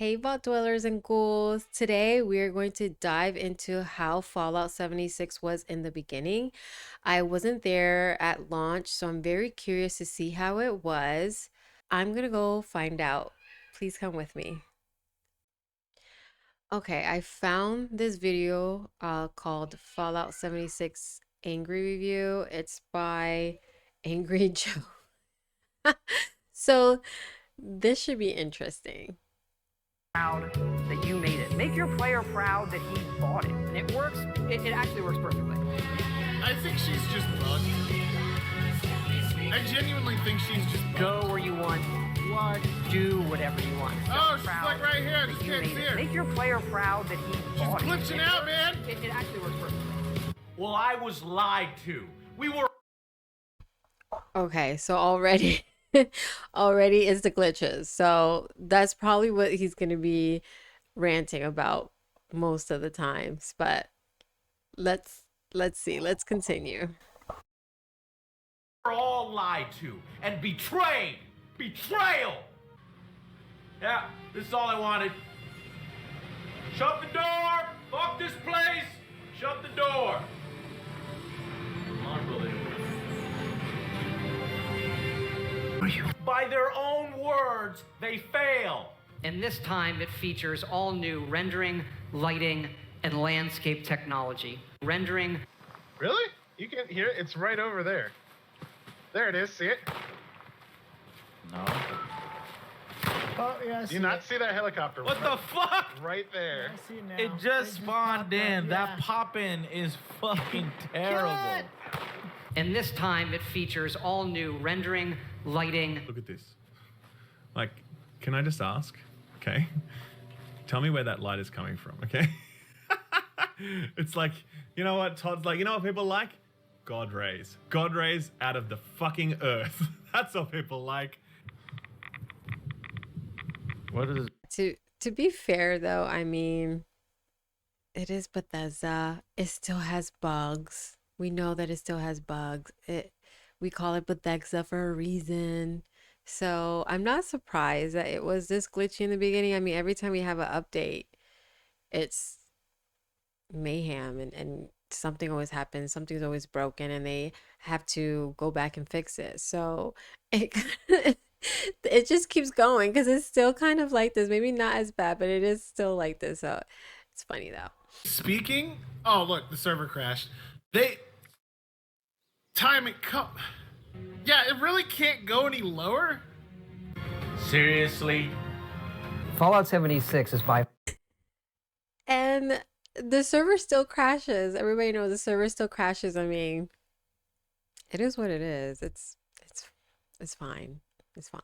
Hey, Vault Dwellers and Ghouls. Today we are going to dive into how Fallout 76 was in the beginning. I wasn't there at launch, so I'm very curious to see how it was. I'm gonna go find out. Please come with me. Okay, I found this video called Fallout 76 Angry Review. It's by Angry Joe. So this should be interesting. Proud that you made it. Make your player proud that he bought it. And it works. It actually works perfectly. I think she's just bugged. I genuinely think she's just bugged. Go where you want. What? Do whatever you want. Oh, she's like right here. This kid's here. Make your player proud that he bought it. She's glitching out, man. It actually works perfectly. Well, I was lied to. We were. Okay, so already already is the glitches. So that's probably what he's going to be ranting about most of the times, but let's see. Let's continue. all lied to and betrayed. Betrayal! Yeah, this is all I wanted. Shut the door! Fuck this place! Shut the door! Unbelievable. By their own words, they fail. And this time it features all new rendering, lighting, and landscape technology. Rendering. Really? You can hear it? It's right over there. There it is. See it? No. Oh, yeah, I Do you not see that helicopter? What the fuck? Right there. I see it now. It just spawned popped in. up, That yeah. pop-in is fucking terrible. And this time it features all new rendering, lighting. Look at this. Like, can I just ask? Okay. Tell me where that light is coming from, okay? It's like, you know what Todd's like, you know what people like? God rays. God rays out of the fucking earth. That's what people like. What is? To be fair though, I mean, it is Bethesda. It still has bugs. We know that it still has bugs. We call it Bethesda for a reason. So I'm not surprised that it was this glitchy in the beginning. I mean, every time we have an update, it's mayhem and something always happens. Something's always broken and they have to go back and fix it. So it it just keeps going because it's still kind of like this. Maybe not as bad, but it is still like this. So it's funny though. Speaking. Oh, look, the server crashed. Time it come. Yeah, it really can't go any lower. Seriously? Fallout 76 is by And the server still crashes. Everybody knows the server still crashes. I mean, it is what it is. It's fine. It's fine.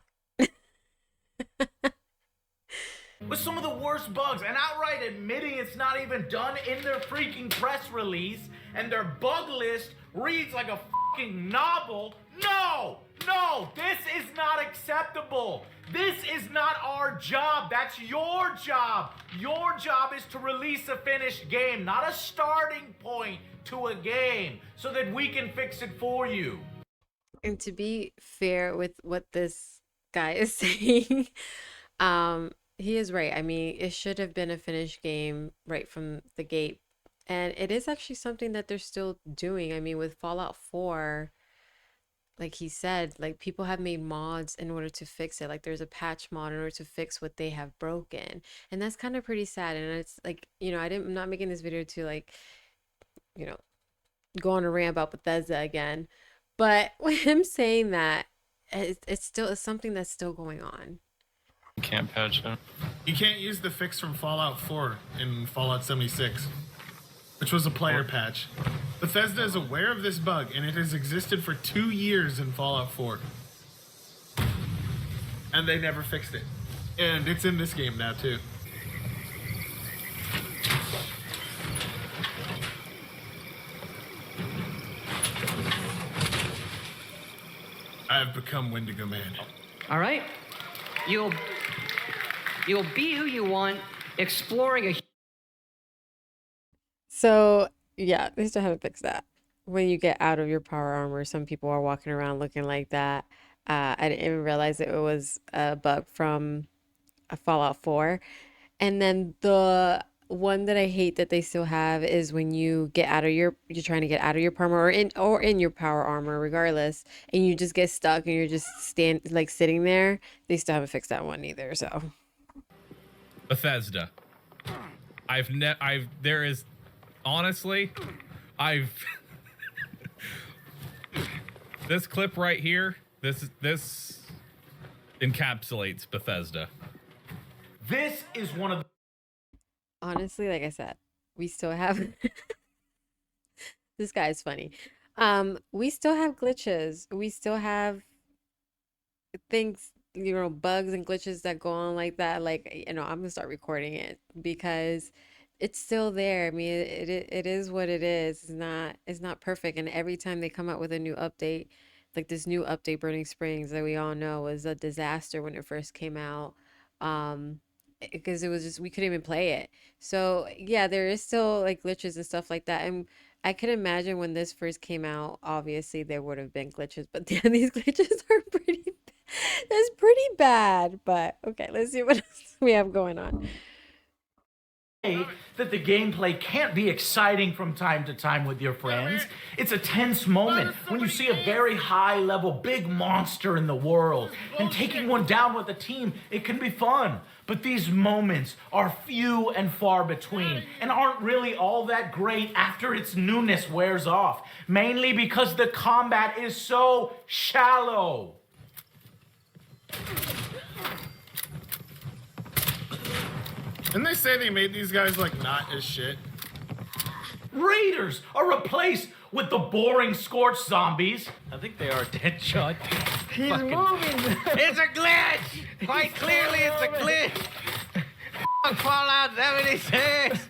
With some of the worst bugs and outright admitting it's not even done in their freaking press release and their bug list reads like a fucking novel. No, this is not acceptable. This is not our job. That's your job. Your job is to release a finished game, not a starting point to a game, so that we can fix it for you. And to be fair with what this guy is saying, he is right. I mean, it should have been a finished game right from the gate. And it is actually something that they're still doing. I mean, with Fallout 4, like he said, like people have made mods in order to fix it. Like there's a patch mod in order to fix what they have broken. And that's kind of pretty sad. And it's like, I'm not making this video to like, go on a rant about Bethesda again. But with him saying that, it's something that's still going on. Can't patch it. You can't use the fix from Fallout 4 in Fallout 76, which was a player patch. Bethesda is aware of this bug, and it has existed for 2 years in Fallout 4. And they never fixed it. And it's in this game now, too. I've become Wendigo Man. All right. You'll be who you want, exploring a So yeah, they still haven't fixed that. When you get out of your power armor, some people are walking around looking like that. I didn't even realize that it was a bug from a Fallout 4. And then the one that I hate that they still have is when you get out of you're trying to get out of your armor or in your power armor, regardless, and you just get stuck and you're just sitting there. They still haven't fixed that one either. So Bethesda. There is, honestly, I've, this clip right here, this encapsulates Bethesda. This is one of the honestly, like I said, we still have this guy's funny. We still have glitches. We still have things, bugs and glitches that go on like that. Like, I'm gonna start recording it because it's still there. I mean, it is what it is. It's not perfect. And every time they come out with a new update, like this new update, Burning Springs, that we all know was a disaster when it first came out. Because it was just we couldn't even play it. So yeah, there is still like glitches and stuff like that. And I can imagine when this first came out, obviously there would have been glitches, but these glitches are that's pretty bad. But okay, let's see what else we have going on. that the gameplay can't be exciting from time to time with your friends. It's a tense moment when you see a very high level big monster in the world, and taking one down with a team, it can be fun. But these moments are few and far between and aren't really all that great after its newness wears off, mainly because the combat is so shallow. Didn't they say they made these guys like not as shit? Raiders are replaced with the boring scorched zombies. I think they are dead shot. He's moving. It's a glitch! Quite clearly, it's a glitch! Fallout 76!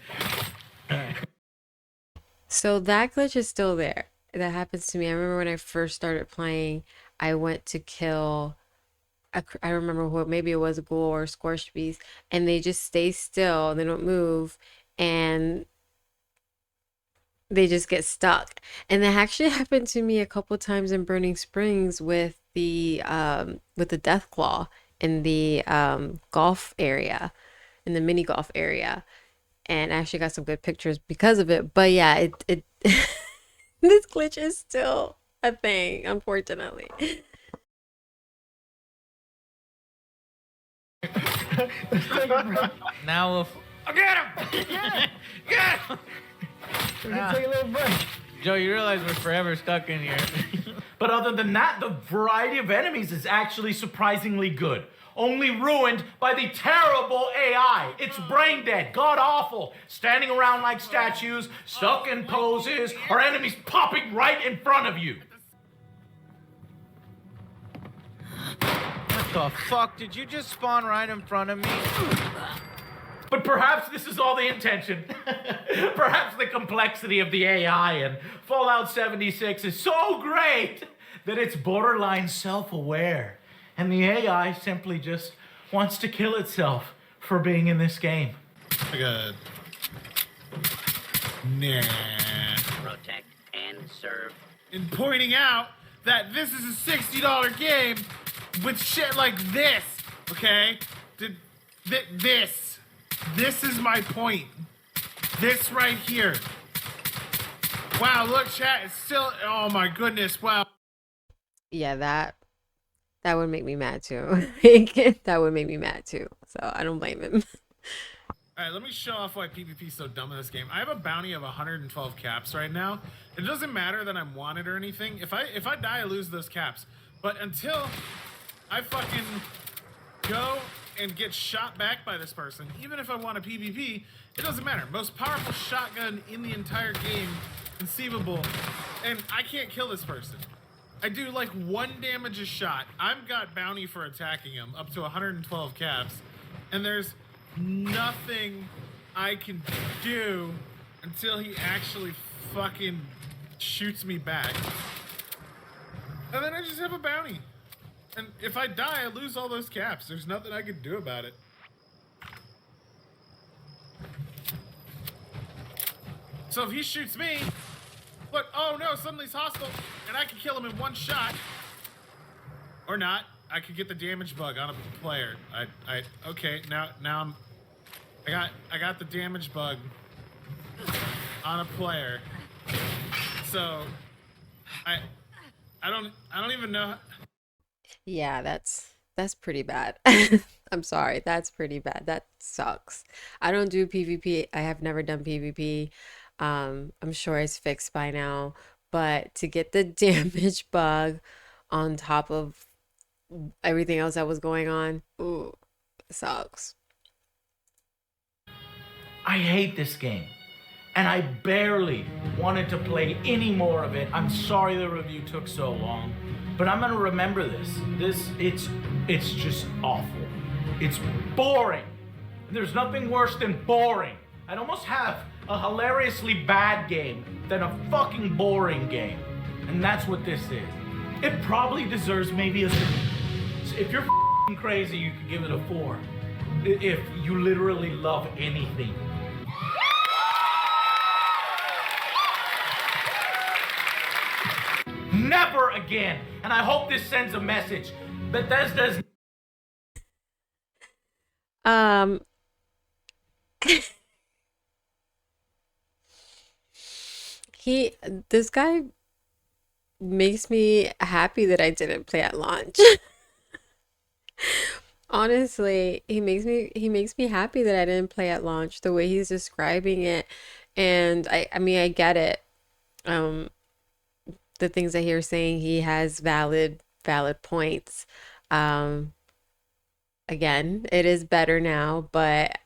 So that glitch is still there. That happens to me. I remember when I first started playing, I went to kill I remember what, maybe it was a ghoul or a scorched beast, and they just stay still, they don't move, and they just get stuck. And that actually happened to me a couple times in Burning Springs with the death claw in the golf area, in the mini golf area. And I actually got some good pictures because of it. But yeah, it this glitch is still a thing, unfortunately. Now we'll... Oh, get him! Get him! We can take a little break. Joe, you realize we're forever stuck in here. But other than that, the variety of enemies is actually surprisingly good. Only ruined by the terrible AI. It's brain dead, god awful, standing around like statues, stuck in poses, or enemies popping right in front of you. What the fuck? Did you just spawn right in front of me? But perhaps this is all the intention. Perhaps the complexity of the AI and Fallout 76 is so great that it's borderline self-aware. And the AI simply just wants to kill itself for being in this game. Like a... Nah. Protect and serve. In pointing out that this is a $60 game with shit like this, okay? This is my point. This right here. Wow, look, chat, it's still... Oh my goodness, wow. Yeah, that would make me mad too. That would make me mad too. So I don't blame him. Alright, let me show off why PvP is so dumb in this game. I have a bounty of 112 caps right now. It doesn't matter that I'm wanted or anything. If I die, I lose those caps. But until I fucking go and get shot back by this person, even if I want a PvP, it doesn't matter. Most powerful shotgun in the entire game conceivable, and I can't kill this person. I do like 1 damage a shot. I've got bounty for attacking him up to 112 caps, and there's nothing I can do until he actually fucking shoots me back. And then I just have a bounty. And if I die, I lose all those caps. There's nothing I can do about it. So if he shoots me, look, oh no, suddenly he's hostile, and I can kill him in 1 shot. Or not. I could get the damage bug on a player. Okay, now I got the damage bug on a player. So I don't even know. Yeah, that's pretty bad. I'm sorry, that's pretty bad. That sucks. I don't do PvP. I have never done PvP. I'm sure it's fixed by now, but to get the damage bug on top of everything else that was going on, ooh, it sucks. I hate this game. And I barely wanted to play any more of it. I'm sorry the review took so long, but I'm gonna remember this. It's just awful. It's boring. There's nothing worse than boring. I'd almost have a hilariously bad game than a fucking boring game. And that's what this is. It probably deserves maybe a... If you're f***ing crazy, you could give it a 4. If you literally love anything. Never again. And I hope this sends a message. Bethesda's... Um, he, this guy makes me happy that I didn't play at launch. Honestly, he makes me happy that I didn't play at launch, the way he's describing it. And I mean, I get it. Um, the things that you're saying, he has valid points. Um, again, it is better now, but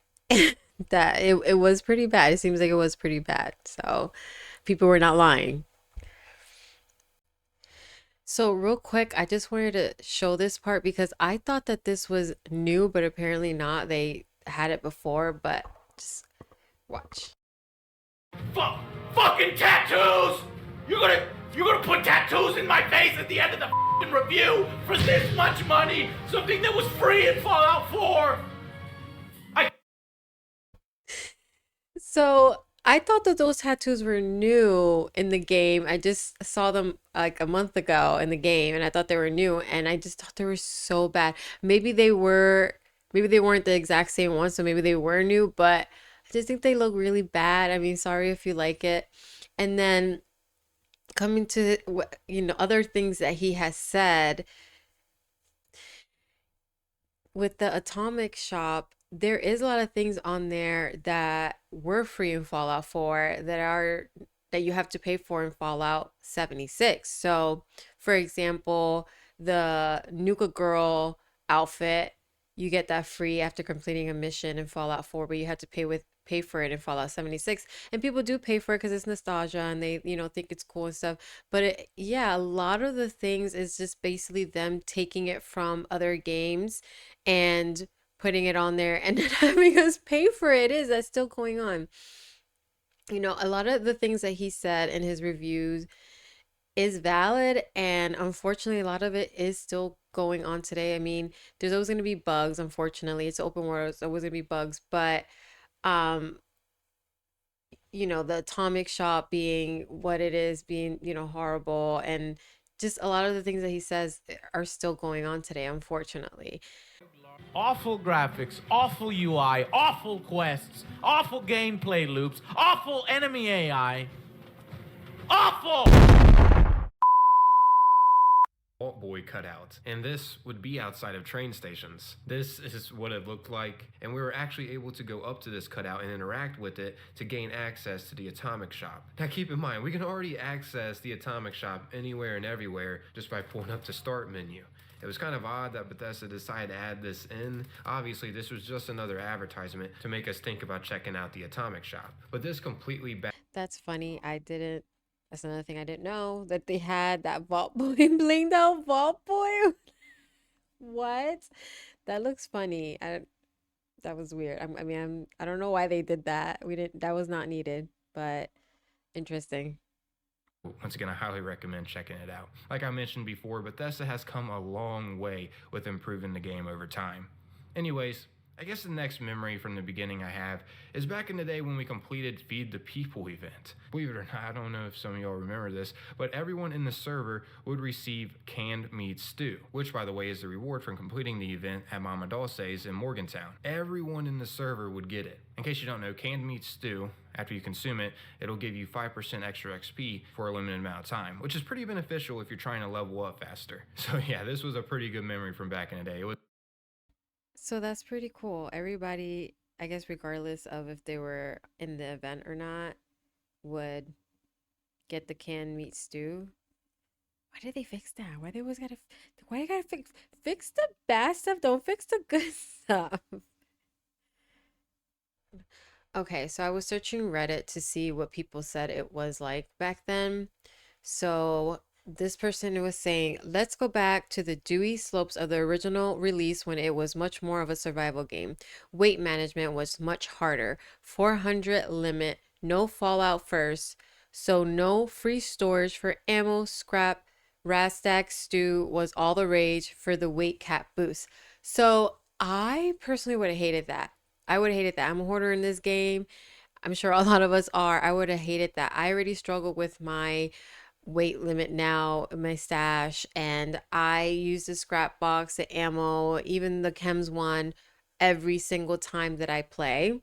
that it was pretty bad. It seems like it was pretty bad. So people were not lying. So real quick, I just wanted to show this part because I thought that this was new, but apparently not. They had it before, but just watch. Fucking tattoos! You're gonna put tattoos in my face at the end of the fucking review for this much money? Something that was free in Fallout 4? So I thought that those tattoos were new in the game. I just saw them like a month ago in the game, and I thought they were new, and I just thought they were so bad. Maybe they weren't the exact same ones, so maybe they were new, but I just think they look really bad. I mean, sorry if you like it. And then coming to other things that he has said with the Atomic Shop, there is a lot of things on there that were free in Fallout 4 that you have to pay for in Fallout 76. So, for example, the Nuka Girl outfit, you get that free after completing a mission in Fallout 4, but you have to pay for it in Fallout 76. And people do pay for it because it's nostalgia and they, think it's cool and stuff. But yeah, a lot of the things is just basically them taking it from other games and putting it on there and then having us pay for it. That's still going on. A lot of the things that he said in his reviews is valid, and unfortunately a lot of it is still going on today. I mean, there's always going to be bugs. Unfortunately, it's open world, there's always going to be bugs, but um the Atomic Shop being what it is, being horrible, and just a lot of the things that he says are still going on today, unfortunately. Awful graphics, awful UI, awful quests, awful gameplay loops, awful enemy AI. Awful! Vault Boy cutouts, and this would be outside of train stations. This is what it looked like, and we were actually able to go up to this cutout and interact with it to gain access to the Atomic Shop. Now keep in mind, we can already access the Atomic Shop anywhere and everywhere just by pulling up the start menu. It was kind of odd that Bethesda decided to add this in. Obviously, this was just another advertisement to make us think about checking out the Atomic Shop. But this completely That's funny. That's another thing I didn't know, that they had that Vault Boy blinged out Vault Boy. What? That looks funny. That was weird. I don't know why they did that. That was not needed, but interesting. Once again, I highly recommend checking it out. Like I mentioned before, Bethesda has come a long way with improving the game over time. Anyways, I guess the next memory from the beginning I have is back in the day when we completed Feed the People event. Believe it or not, I don't know if some of y'all remember this, but everyone in the server would receive canned meat stew, which by the way is the reward for completing the event at Mama Dulce's in Morgantown. Everyone in the server would get it. In case you don't know, canned meat stew, after you consume it, it'll give you 5% extra XP for a limited amount of time, which is pretty beneficial if you're trying to level up faster. So yeah, this was a pretty good memory from back in the day. So that's pretty cool. Everybody, I guess, regardless of if they were in the event or not, would get the canned meat stew. Why did they fix that? Why they always gotta, why they gotta fix the bad stuff? Don't fix the good stuff. Okay, so I was searching Reddit to see what people said it was like back then. So this person was saying, let's go back to the dewy slopes of the original release when it was much more of a survival game. Weight management was much harder. 400 limit, no fallout first. So no free storage for ammo, scrap, Rastak stew was all the rage for the weight cap boost. So I personally would have hated that. I would have hated that. I'm a hoarder in this game. I'm sure a lot of us are. I would have hated that. I already struggle with my weight limit now in my stash, and I use the scrap box, the ammo, even the chems one every single time that I play.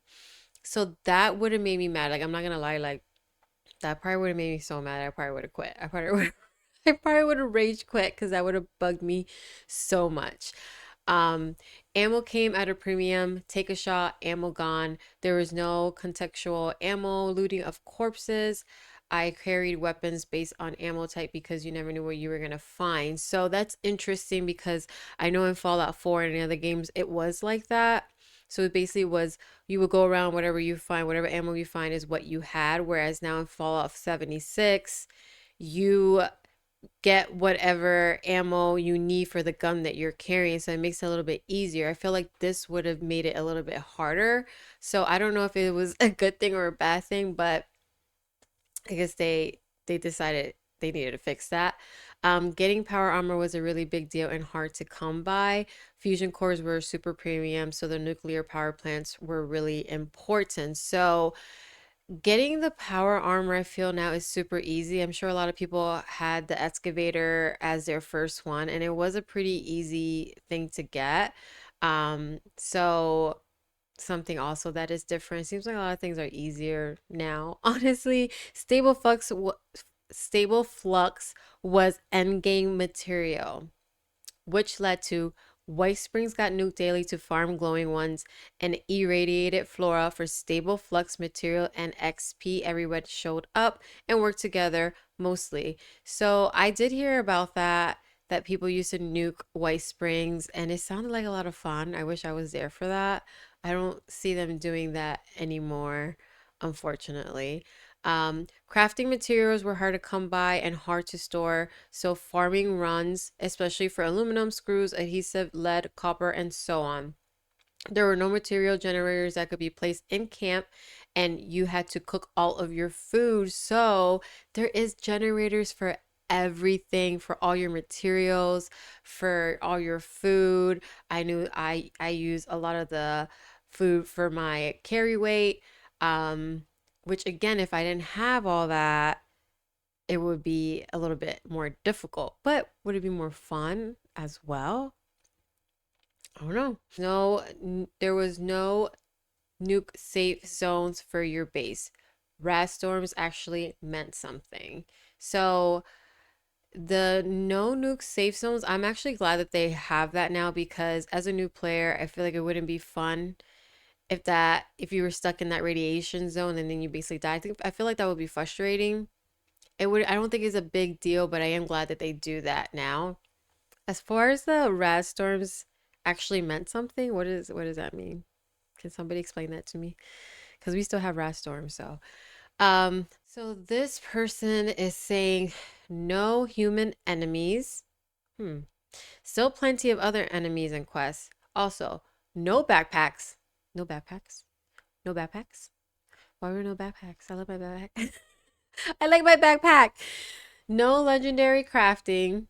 So that would have made me mad. Like, I'm not gonna lie, like that probably would have made me so mad. I probably would have quit. I probably would have rage quit because that would have bugged me so much. Um, Ammo came at a premium. Take a shot, ammo gone. There was no contextual ammo looting of corpses. I carried weapons based on ammo type because you never knew what you were gonna find. So that's interesting because I know in Fallout 4 and in other games it was like that. So it basically was you would go around whatever you find, whatever ammo you find is what you had. Whereas now in Fallout 76, you get whatever ammo you need for the gun that you're carrying, so it makes it a little bit easier. I feel like this would have made it a little bit harder. So I don't know if it was a good thing or a bad thing, but I guess they decided they needed to fix that. Getting power armor was a really big deal and hard to come by. Fusion cores were super premium, so the nuclear power plants were really important. So getting the power armor, I feel now is super easy. I'm sure a lot of people had the excavator as their first one, and it was a pretty easy thing to get. So something also that is different. Seems like a lot of things are easier now. Honestly, stable flux was endgame material, which led to White Springs got nuked daily to farm glowing ones and irradiated flora for stable flux material and XP. Everyone showed up and worked together mostly. So I did hear about that people used to nuke White Springs, and it sounded like a lot of fun. I wish I was there for that. I don't see them doing that anymore, unfortunately. Crafting materials were hard to come by and hard to store, so farming runs, especially for aluminum, screws, adhesive, lead, copper, and so on. There were no material generators that could be placed in camp, and you had to cook all of your food. So there is generators for everything, for all your materials, for all your food. I knew I use a lot of the food for my carry weight. Which again, if I didn't have all that, it would be a little bit more difficult. But would it be more fun as well? I don't know. There was no nuke safe zones for your base. Rat storms actually meant something. So the no nuke safe zones, I'm actually glad that they have that now because as a new player, I feel like it wouldn't be fun if you were stuck in that radiation zone and then you basically died. I feel like that would be frustrating. I don't think it's a big deal, but I am glad that they do that now. As far as the rad storms actually meant something, what does that mean? Can somebody explain that to me? Because we still have rad storms, so so this person is saying no human enemies. Still plenty of other enemies and quests. Also, no backpacks. No backpacks. No backpacks. Why were no backpacks? I love my backpack. I like my backpack. No legendary crafting.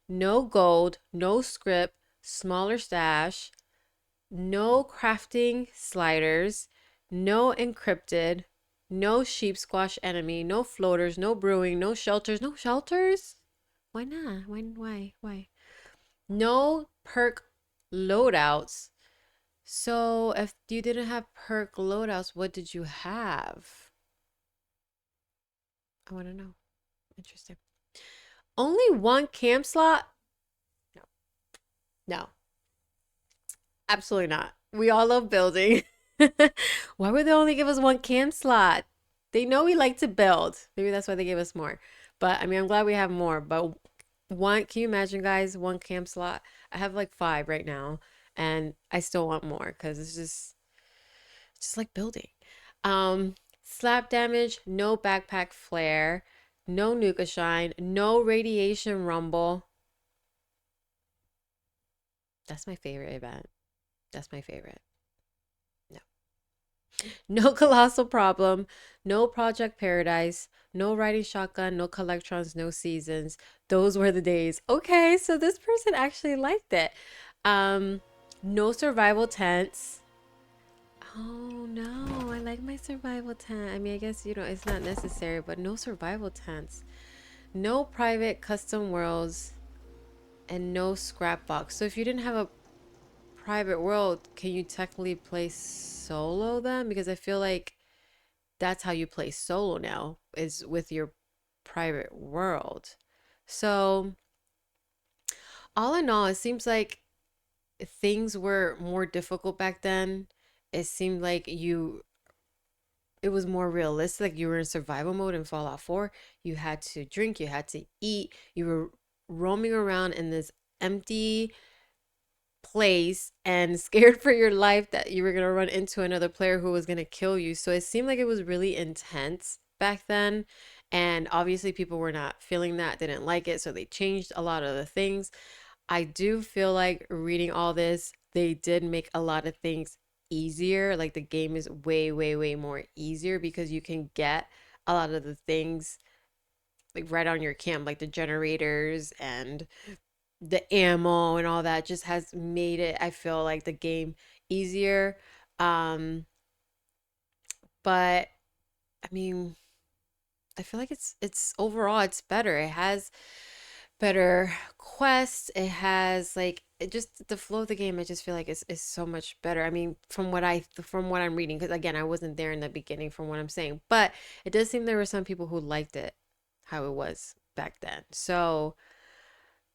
No gold. No script. Smaller stash. no crafting sliders, no encrypted, no sheep squash enemy, no floaters, no brewing, no shelters. No shelters? Why not? Why? No perk loadouts. So if you didn't have perk loadouts, what did you have? I want to know. Interesting. Only one camp slot? No. No. Absolutely not. We all love building. Why would they only give us one camp slot? They know we like to build. Maybe that's why they gave us more. But I mean, I'm glad we have more. But one, can you imagine, guys, one camp slot? I have like 5 right now, and I still want more because it's just like building. Slap damage, no backpack flare, no nuka shine, no radiation rumble. That's my favorite event. That's my favorite. No. No colossal problem, no project paradise, no riding shotgun, no collectrons, no seasons. Those were the days. Okay, so this person actually liked it. Um, no survival tents. Oh no, I like my survival tent. I mean, I guess, it's not necessary, but no survival tents. No private custom worlds and no scrap box. So if you didn't have a private world, can you technically play solo then? Because I feel like that's how you play solo now, is with your private world. So all in all, it seems like things were more difficult back then. It seemed like it was more realistic. Like you were in survival mode in Fallout 4. You had to drink, you had to eat, you were roaming around in this empty place and scared for your life that you were going to run into another player who was going to kill you. So it seemed like it was really intense back then. And obviously, people were not feeling that, didn't like it. So they changed a lot of the things. I do feel like reading all this, they did make a lot of things easier. Like the game is way, way, way more easier because you can get a lot of the things like right on your camp, like the generators and the ammo and all that just has made it, I feel like, the game easier. Um, but I mean, I feel like it's overall it's better. It has better quests. It has like it just the flow of the game. I just feel like it's so much better. I mean, from what I'm reading, because again, I wasn't there in the beginning from what I'm saying, but it does seem there were some people who liked it how it was back then. So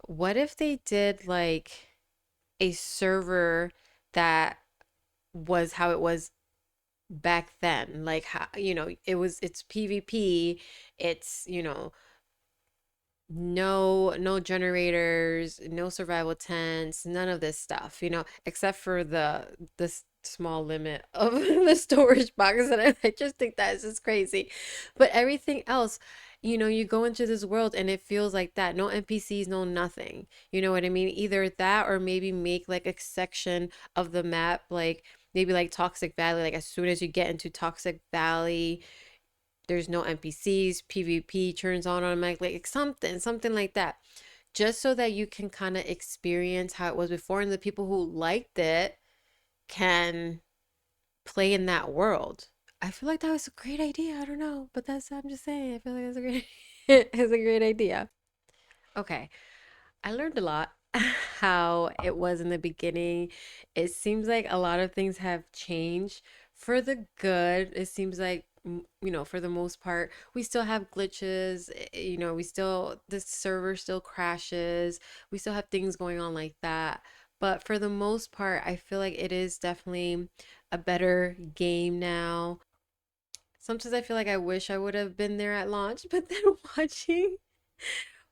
what if they did like a server that was how it was back then? Like how, it's PvP, it's, no generators, no survival tents, none of this stuff, except for the small limit of the storage box. And I just think that is just crazy. But everything else, you go into this world and it feels like that. No NPCs, no nothing. You know what I mean? Either that or maybe make like a section of the map, like maybe like Toxic Valley. Like as soon as you get into Toxic Valley, there's no NPCs, PvP turns on automatically, like something like that. Just so that you can kind of experience how it was before and the people who liked it can play in that world. I feel like that was a great idea. I don't know, but I'm just saying, I feel like it's a great it's a great idea. Okay. I learned a lot how it was in the beginning. It seems like a lot of things have changed for the good. It seems like, for the most part, we still have glitches. The server still crashes. We still have things going on like that. But for the most part, I feel like it is definitely a better game now. Sometimes I feel like I wish I would have been there at launch, but then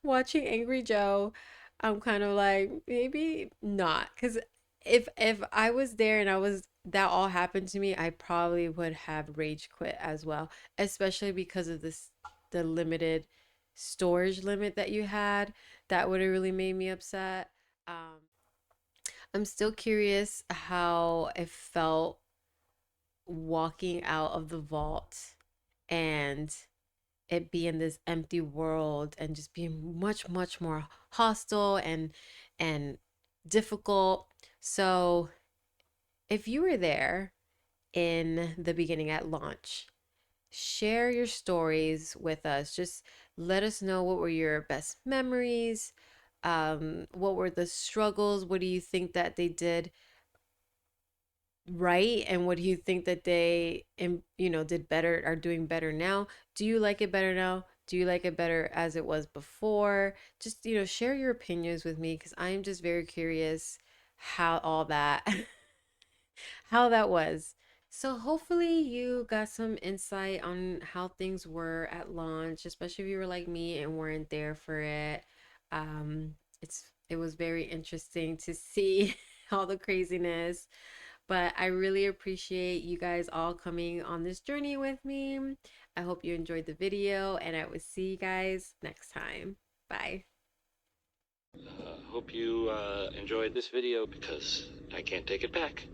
watching Angry Joe, I'm kind of like maybe not, because if I was there and I was that all happened to me, I probably would have rage quit as well, especially because of the limited storage limit that you had. That would have really made me upset. Um, I'm still curious how it felt walking out of the vault and it being this empty world and just being much more hostile and difficult. So if you were there in the beginning at launch, share your stories with us. Just let us know what were your best memories. What were the struggles? What do you think that they did right, and what do you think that they did better, are doing better now? Do you like it better now? Do you like it better as it was before? Just share your opinions with me, because I am just very curious how all that how that was. So hopefully you got some insight on how things were at launch, especially if you were like me and weren't there for it. It was very interesting to see all the craziness, but I really appreciate you guys all coming on this journey with me. I hope you enjoyed the video, and I will see you guys next time. Bye. Hope you enjoyed this video, because I can't take it back.